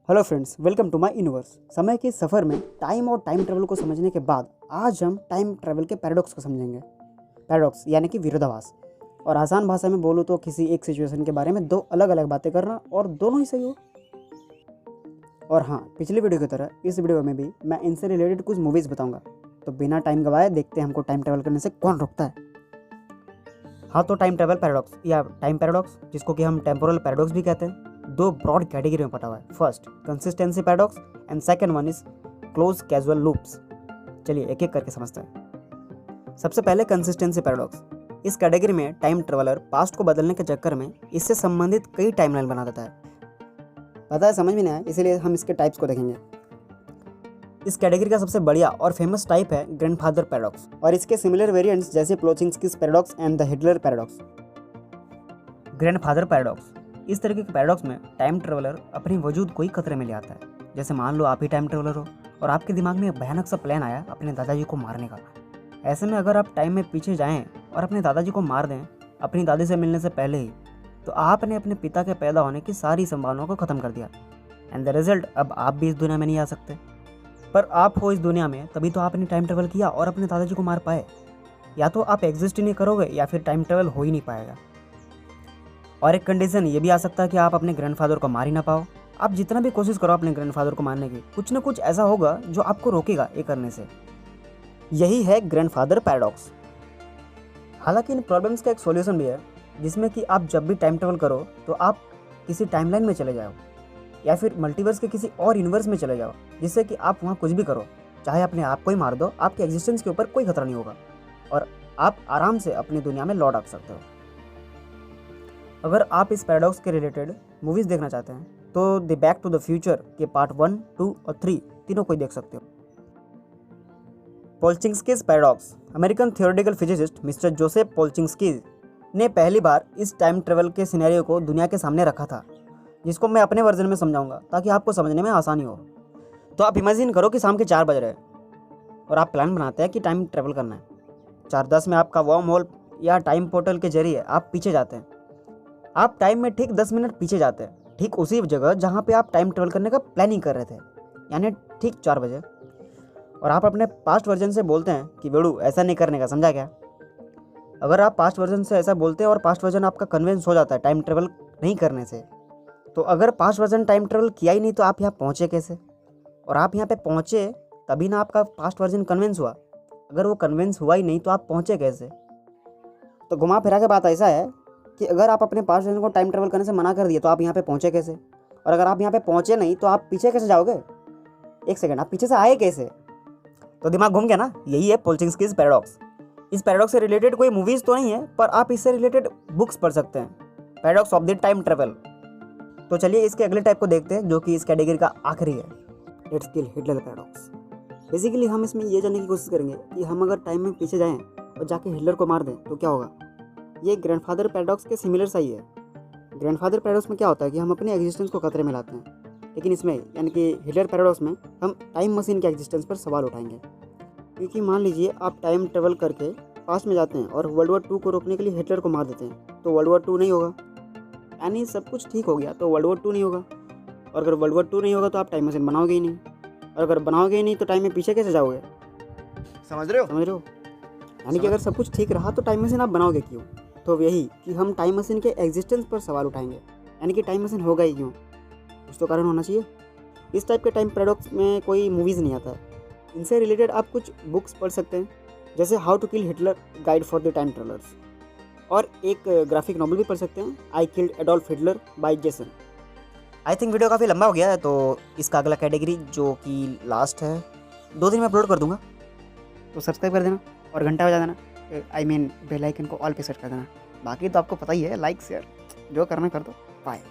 Hello friends, welcome to my universe. समय के सफ़र में टाइम और टाइम ट्रेवल को समझने के बाद आज हम टाइम ट्रेवल के पैराडॉक्स को समझेंगे। पैराडॉक्स यानी कि विरोधाभास, और आसान भाषा में बोलूँ तो किसी एक सिचुएशन के बारे में दो अलग अलग बातें करना और दोनों ही सही हो। और हाँ, पिछली वीडियो की तरह इस वीडियो में भी मैं इनसे रिलेटेड कुछ मूवीज़ बताऊँगा। तो बिना टाइम गवाए देखते हैं हमको टाइम ट्रेवल करने से कौन रोकता है। हाँ, तो टाइम ट्रेवल पैराडॉक्स या टाइम पैराडॉक्स, जिसको कि हम टेम्पोरल पैराडॉक्स भी कहते हैं, दो ब्रॉड कैटेगरी में पटा हुआ है। First consistency paradox and second one is close casual loops. चलिए एक एक करके समझते हैं। सबसे पहले कंसिस्टेंसी पैराडॉक्स। इस कैटेगरी में टाइम ट्रेवलर पास्ट को बदलने के चक्कर में इससे संबंधित कई टाइमलाइन बना देता है। पता है, समझ में नहीं आया, इसीलिए हम इसके टाइप्स को देखेंगे। इस कैटेगरी का सबसे बढ़िया और फेमस टाइप है ग्रैंडफादर पैराडॉक्स, और इसके सिमिलर वेरिएंट्स जैसे Polchinski's paradox and the Hitler paradox. Grandfather paradox, इस तरह के पैराडॉक्स में टाइम ट्रेवलर अपनी वजूद को ही खतरे में ले आता है। जैसे मान लो आप ही टाइम ट्रेवलर हो और आपके दिमाग में एक भयानक सा प्लान आया अपने दादाजी को मारने का। ऐसे में अगर आप टाइम में पीछे जाएं और अपने दादाजी को मार दें अपनी दादी से मिलने से पहले ही, तो आपने अपने पिता के पैदा होने की सारी संभावनाओं को ख़त्म कर दिया। एंड द रिजल्ट, अब आप भी इस दुनिया में नहीं आ सकते। पर आप हो इस दुनिया में तभी तो आपने टाइम ट्रेवल किया और अपने दादाजी को मार पाए। या तो आप एग्जिस्ट ही नहीं करोगे या फिर टाइम ट्रेवल हो ही नहीं पाएगा। और एक कंडीशन ये भी आ सकता है कि आप अपने ग्रैंडफादर को मार ही ना पाओ। आप जितना भी कोशिश करो अपने ग्रैंडफादर को मारने की, कुछ ना कुछ ऐसा होगा जो आपको रोकेगा ये करने से। यही है ग्रैंडफादर पैराडॉक्स। हालांकि इन प्रॉब्लम्स का एक सॉल्यूशन भी है, जिसमें कि आप जब भी टाइम ट्रेवल करो तो आप किसी टाइमलाइन में चले जाओ या फिर मल्टीवर्स के किसी और यूनिवर्स में चले जाओ, जिससे कि आप वहाँ कुछ भी करो, चाहे अपने आप को ही मार दो, आपके एग्जिस्टेंस के ऊपर कोई खतरा नहीं होगा और आप आराम से अपनी दुनिया में लौट आ सकते हो। अगर आप इस पैराडॉक्स के रिलेटेड मूवीज़ देखना चाहते हैं तो the back to the future के पार्ट 1, 2 और 3 तीनों को देख सकते हो। Polchinski's paradox. American theoretical physicist mister Joseph Polchinski's ने पहली बार इस टाइम ट्रेवल के सिनेरियो को दुनिया के सामने रखा था, जिसको मैं अपने वर्जन में समझाऊंगा ताकि आपको समझने में आसानी हो। तो आप इमेजिन करो कि शाम के 4 बज रहे हैं और आप प्लान बनाते हैं कि टाइम ट्रेवल करना है। 4:10 में आपका वर्म होल या टाइम पोर्टल के जरिए आप पीछे जाते हैं। आप टाइम में ठीक 10 मिनट पीछे जाते हैं, ठीक उसी जगह जहाँ पे आप टाइम ट्रेवल करने का प्लानिंग कर रहे थे, यानी ठीक 4 बजे। और आप अपने पास्ट वर्जन से बोलते हैं कि बेड़ू ऐसा नहीं करने का, समझा क्या? अगर आप पास्ट वर्जन से ऐसा बोलते हैं और पास्ट वर्जन आपका कन्विंस हो जाता है टाइम ट्रेवल नहीं करने से, तो अगर पास्ट वर्जन टाइम ट्रेवल किया ही नहीं तो आप यहाँ पहुँचे कैसे? और आप यहाँ पे पहुँचे तभी ना आपका पास्ट वर्जन कन्विंस हुआ। अगर वो कन्विंस हुआ ही नहीं तो आप पहुँचे कैसे? तो घुमा फिरा के बात ऐसा है कि अगर आप अपने पास्ट वर्जन को टाइम ट्रेवल करने से मना कर दिए तो आप यहाँ पे पहुँचे कैसे? और अगर आप यहाँ पे पहुँचे नहीं तो आप पीछे कैसे जाओगे? एक सेकंड, आप पीछे से आए कैसे? तो दिमाग घूम गया ना। यही है पोल्चिंस्कीज पैराडॉक्स। इस पैराडॉक्स से रिलेटेड कोई मूवीज़ तो नहीं है, पर आप इससे रिलेटेड बुक्स पढ़ सकते हैं, paradox of the time travel. तो चलिए इसके अगले टाइप को देखते हैं, जो कि इस कैटेगरी का आखिरी है, let's kill Hitler paradox. Basically हम इसमें ये जानने की कोशिश करेंगे कि हम अगर टाइम में पीछे जाएं और जाके हिटलर को मार दें तो क्या होगा। ये ग्रैंडफादर पैराडॉक्स के सिमिलर सा ही है। ग्रैंडफादर पैराडॉक्स में क्या होता है कि हम अपने एग्जिस्टेंस को खतरे में लाते हैं, लेकिन इसमें यानी कि हिटलर पैराडॉक्स में हम टाइम मशीन के एग्जिस्टेंस पर सवाल उठाएंगे। क्योंकि मान लीजिए आप टाइम ट्रेवल करके पास्ट में जाते हैं और वर्ल्ड वॉर 2 को रोकने के लिए हिटलर को मार देते हैं, तो वर्ल्ड वॉर 2 नहीं होगा, यानी सब कुछ ठीक हो गया, तो वर्ल्ड वॉर 2 नहीं होगा। और अगर वर्ल्ड वॉर 2 नहीं होगा तो आप टाइम मशीन बनाओगे ही नहीं, और अगर बनाओगे ही नहीं तो टाइम में पीछे कैसे जाओगे? समझ रहे हो? यानी कि अगर सब कुछ ठीक रहा तो टाइम मशीन आप बनाओगे क्यों? तो यही कि हम टाइम मशीन के एग्जिस्टेंस पर सवाल उठाएंगे, यानी कि टाइम मशीन होगा ही क्यों? कुछ तो कारण होना चाहिए। इस टाइप के टाइम पैराडॉक्स में कोई मूवीज़ नहीं आता है। इनसे रिलेटेड आप कुछ बुक्स पढ़ सकते हैं, जैसे how to kill Hitler guide for the time travellers, और एक ग्राफिक नॉवल भी पढ़ सकते हैं, I killed Adolf Hitler by Jason. I think video काफ़ी लंबा हो गया है, तो इसका अगला कैटेगरी जो कि लास्ट है 2 दिन में अपलोड कर दूंगा, तो सब्सक्राइब कर देना और घंटा बजा देना, बेल आइकन को ऑल पे सेट कर देना। बाकी तो आपको पता ही है, लाइक शेयर जो करना कर दो। बाय।